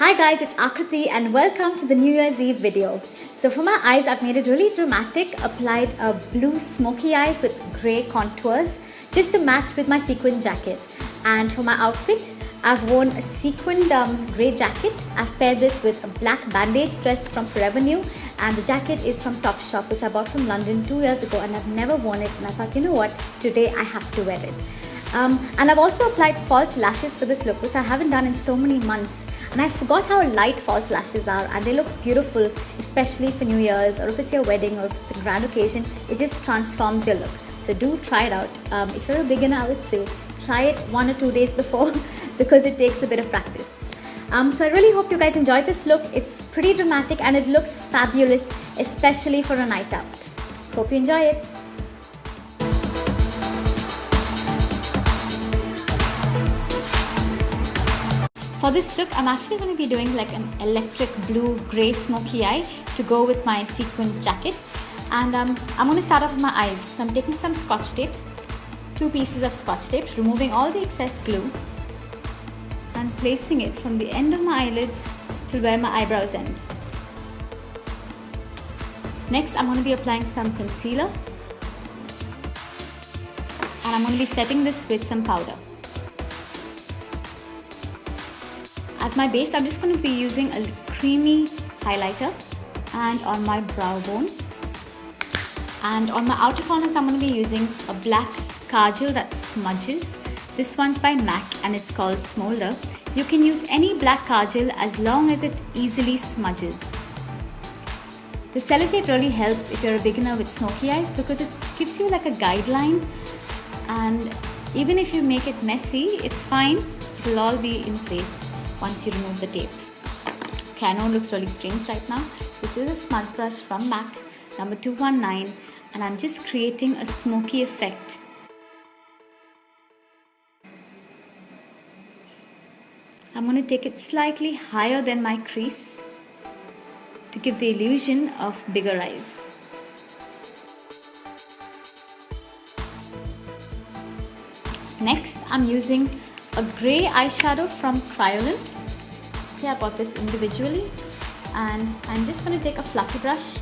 Hi guys, it's Akriti and welcome to the New Year's Eve video. So for my eyes, I've made it really dramatic, applied a blue smoky eye with grey contours just to match with my sequin jacket. And for my outfit, I've worn a sequined grey jacket. I've paired this with a black bandage dress from Forever New, and the jacket is from Topshop, which I bought from London 2 years ago, and I've never worn it, and I thought, you know what, today I have to wear it. And I've also applied false lashes for this look, which I haven't done in so many months. And I forgot how light false lashes are, and they look beautiful, especially for New Year's, or if it's your wedding, or if it's a grand occasion. It just transforms your look. So do try it out. If you're a beginner, I would say try it 1 or 2 days before because it takes a bit of practice. So I really hope you guys enjoyed this look. It's pretty dramatic and it looks fabulous, especially for a night out. Hope you enjoy it. For this look, I'm actually going to be doing like an electric blue grey smoky eye to go with my sequin jacket. And I'm going to start off with my eyes. So I'm taking some scotch tape, 2 pieces of scotch tape, removing all the excess glue and placing it from the end of my eyelids to where my eyebrows end. Next, I'm going to be applying some concealer and I'm going to be setting this with some powder. As my base, I'm just going to be using a creamy highlighter and on my brow bone. And on my outer corners, I'm going to be using a black kajal that smudges. This one's by MAC and it's called Smolder. You can use any black kajal as long as it easily smudges. The sellotape really helps if you're a beginner with smoky eyes because it gives you like a guideline, and even if you make it messy, it's fine. It'll all be in place once you remove the tape. Okay, I know it looks really strange right now. This is a smudge brush from MAC, number 219, and I'm just creating a smoky effect. I'm going to take it slightly higher than my crease to give the illusion of bigger eyes. Next, I'm using a grey eyeshadow from Kryolan. Okay, I bought this individually, and I'm just going to take a fluffy brush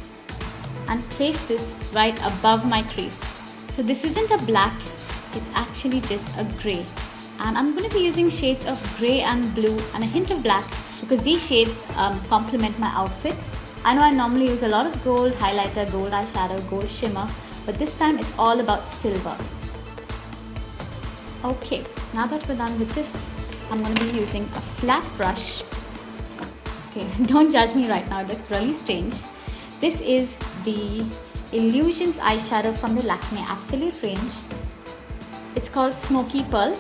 and place this right above my crease. So this isn't a black, it's actually just a grey. And I'm going to be using shades of grey and blue and a hint of black because these shades complement my outfit. I know I normally use a lot of gold highlighter, gold eyeshadow, gold shimmer, but this time it's all about silver. Okay, now that we're done with this, I'm going to be using a flat brush. Okay, don't judge me right now, it looks really strange. This is the Illusions eyeshadow from the Lakme Absolute range. It's called Smoky Pearl.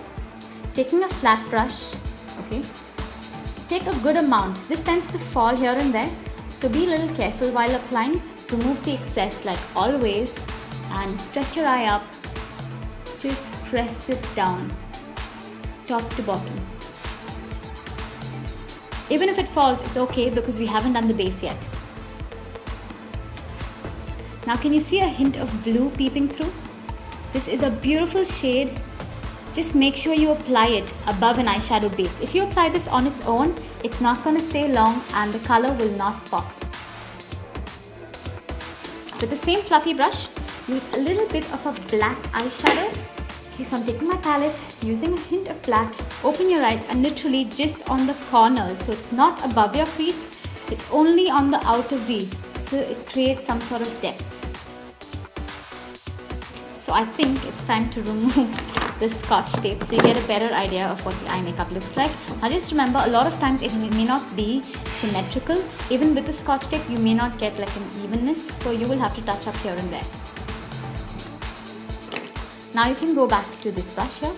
Taking a flat brush, okay, take a good amount. This tends to fall here and there, so be a little careful while applying. Remove the excess like always and stretch your eye up. Just press it down, top to bottom. Even if it falls, it's okay because we haven't done the base yet. Now can you see a hint of blue peeping through? This is a beautiful shade. Just make sure you apply it above an eyeshadow base. If you apply this on its own, it's not going to stay long and the color will not pop. With the same fluffy brush, use a little bit of a black eyeshadow. Okay, so I'm taking my palette, using a hint of black. Open your eyes and literally just on the corners. So it's not above your crease, it's only on the outer V. So it creates some sort of depth. So I think it's time to remove the scotch tape so you get a better idea of what the eye makeup looks like. Now just remember, a lot of times it may not be symmetrical. Even with the scotch tape, you may not get like an evenness, so you will have to touch up here and there. Now you can go back to this brush here,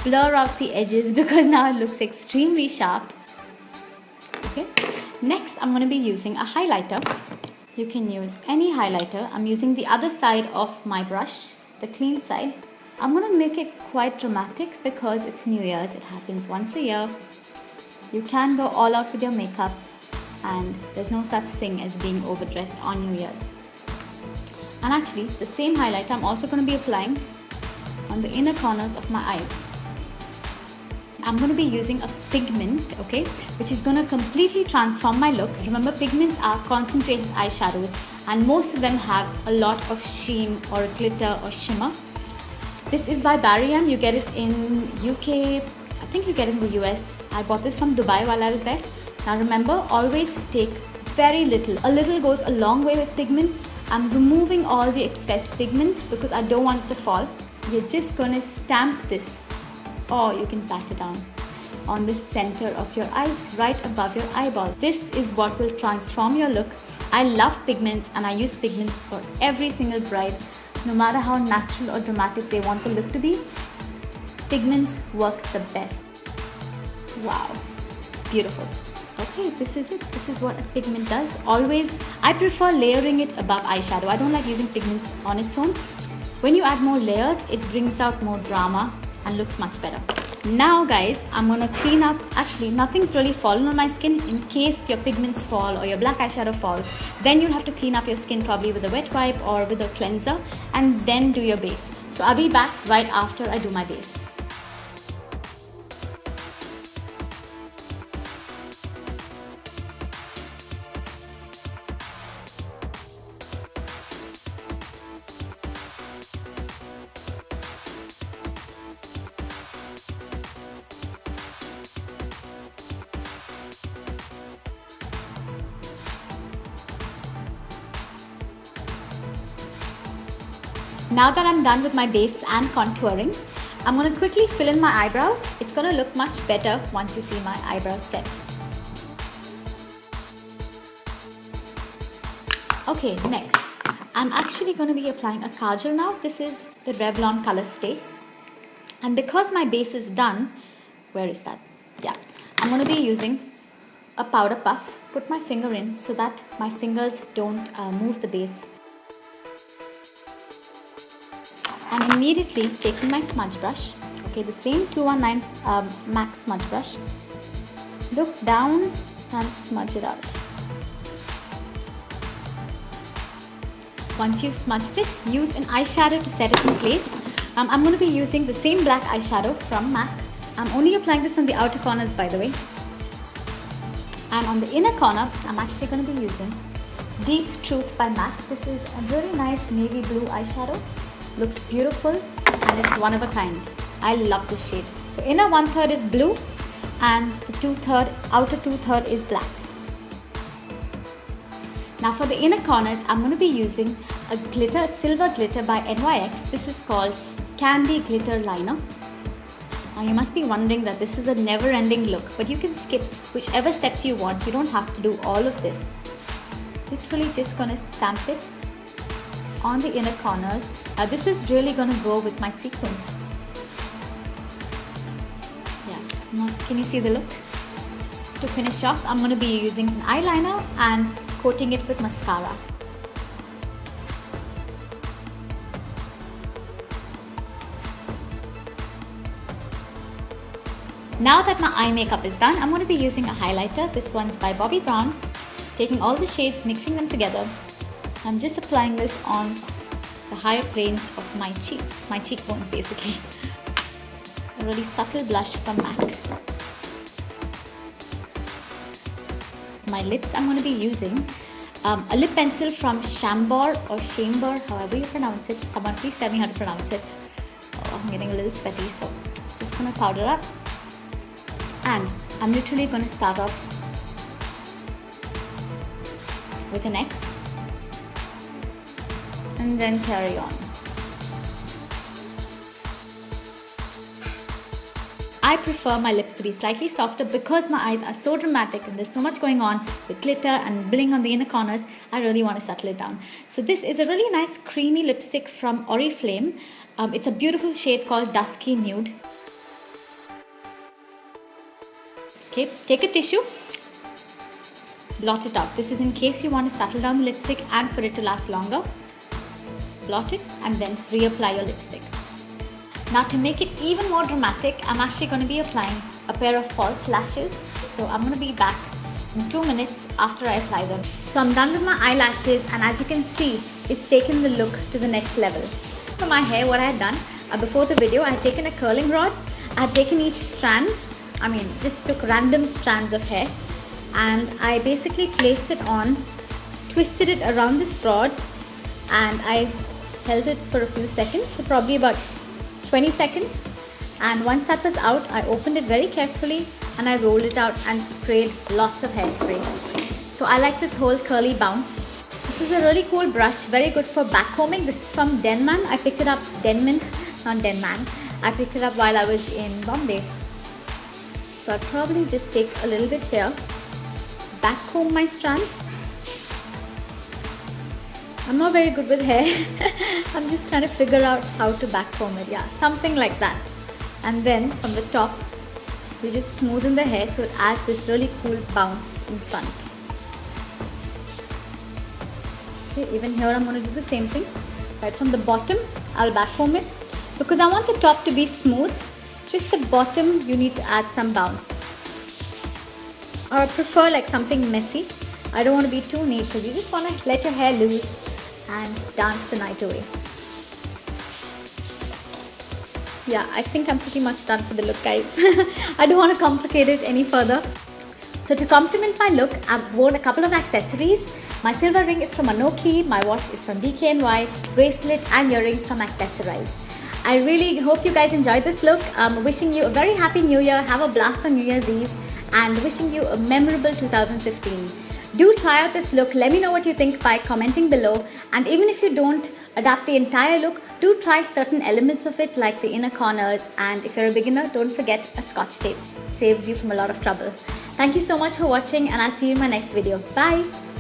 blur out the edges because now it looks extremely sharp. Okay. Next, I'm going to be using a highlighter. You can use any highlighter. I'm using the other side of my brush, the clean side. I'm going to make it quite dramatic because it's New Year's. It happens once a year. You can go all out with your makeup and there's no such thing as being overdressed on New Year's. And actually, the same highlighter I'm also going to be applying on the inner corners of my eyes. I'm going to be using a pigment, okay, which is going to completely transform my look. Remember, pigments are concentrated eyeshadows and most of them have a lot of sheen or glitter or shimmer. This is by Barry M. You get it in UK, I think you get it in the US. I bought this from Dubai while I was there. Now remember, always take very little. A little goes a long way with pigments. I'm removing all the excess pigment because I don't want it to fall. You're just going to stamp this, or you can pat it down on the center of your eyes, right above your eyeball. This is what will transform your look. I love pigments and I use pigments for every single bride, no matter how natural or dramatic they want the look to be. Pigments work the best. Wow, beautiful. Okay, this is it. This is what a pigment does. Always, I prefer layering it above eyeshadow. I don't like using pigments on its own. When you add more layers, it brings out more drama and looks much better. Now guys, I'm gonna clean up. Actually, nothing's really fallen on my skin. In case your pigments fall or your black eyeshadow falls, then you'll have to clean up your skin probably with a wet wipe or with a cleanser and then do your base. So I'll be back right after I do my base. Now that I'm done with my base and contouring, I'm going to quickly fill in my eyebrows. It's going to look much better once you see my eyebrows set. Okay, next, I'm actually going to be applying a kajal now. This is the Revlon Color Stay. And because my base is done, where is that? Yeah, I'm going to be using a powder puff. Put my finger in so that my fingers don't move the base. And immediately taking my smudge brush, okay, the same 219 MAC smudge brush, look down and smudge it out. Once you've smudged it, use an eyeshadow to set it in place. I'm going to be using the same black eyeshadow from MAC. I'm only applying this on the outer corners, by the way. And on the inner corner, I'm actually going to be using Deep Truth by MAC. This is a really nice navy blue eyeshadow. Looks beautiful and it's one of a kind. I love this shade. So inner 1/3 is blue and the outer 2/3 is black. Now for the inner corners, I'm going to be using a glitter, silver glitter by NYX. This is called Candy Glitter Liner. Now you must be wondering that this is a never-ending look, but you can skip whichever steps you want. You don't have to do all of this. Literally just going to stamp it on the inner corners. Now this is really going to go with my sequins. Yeah, can you see the look? To finish off, I'm going to be using an eyeliner and coating it with mascara. Now that my eye makeup is done, I'm going to be using a highlighter. This one's by Bobbi Brown. Taking all the shades, mixing them together. I'm just applying this on the higher planes of my cheeks, my cheekbones basically. A really subtle blush from MAC. My lips, I'm going to be using a lip pencil from Chambord or Chamber, however you pronounce it. Someone please tell me how to pronounce it. Oh, I'm getting a little sweaty, so just going to powder up. And I'm literally going to start off with an X and then carry on. I prefer my lips to be slightly softer because my eyes are so dramatic and there's so much going on with glitter and bling on the inner corners. I really want to settle it down. So this is a really nice creamy lipstick from Oriflame. It's a beautiful shade called Dusky Nude. Okay, take a tissue, blot it out. This is in case you want to settle down the lipstick and for it to last longer. Blot it and then reapply your lipstick. Now to make it even more dramatic, I'm actually going to be applying a pair of false lashes. So I'm going to be back in 2 minutes after I apply them. So I'm done with my eyelashes and as you can see, it's taken the look to the next level. For my hair, what I had done before the video, I had taken a curling rod, I had taken each strand just took random strands of hair and I basically placed it on, twisted it around this rod, and I held it for a few seconds, for probably about 20 seconds. And once that was out, I opened it very carefully and I rolled it out and sprayed lots of hairspray. So I like this whole curly bounce. This is a really cool brush, very good for backcombing. This is from Denman. I picked it up, not Denman. I picked it up while I was in Bombay. So I'll probably just take a little bit here, backcomb my strands. I'm not very good with hair. I'm just trying to figure out how to backcomb it. Yeah, something like that. And then from the top, we just smoothen the hair so it adds this really cool bounce in front. Okay, even here I'm going to do the same thing. Right from the bottom, I'll backcomb it. Because I want the top to be smooth, just the bottom you need to add some bounce. Or I prefer like something messy. I don't want to be too neat because you just want to let your hair loose and dance the night away. Yeah, I think I'm pretty much done for the look, guys. I don't want to complicate it any further. So to complement my look, I've worn a couple of accessories. My silver ring is from Anoki, my watch is from DKNY, bracelet and earrings from Accessorize. I really hope you guys enjoyed this look. Wishing you a very happy new year, have a blast on New Year's Eve, and wishing you a memorable 2015. Do try out this look. Let me know what you think by commenting below. And even if you don't adapt the entire look, do try certain elements of it like the inner corners. And if you're a beginner, don't forget a scotch tape. Saves you from a lot of trouble. Thank you so much for watching and I'll see you in my next video. Bye.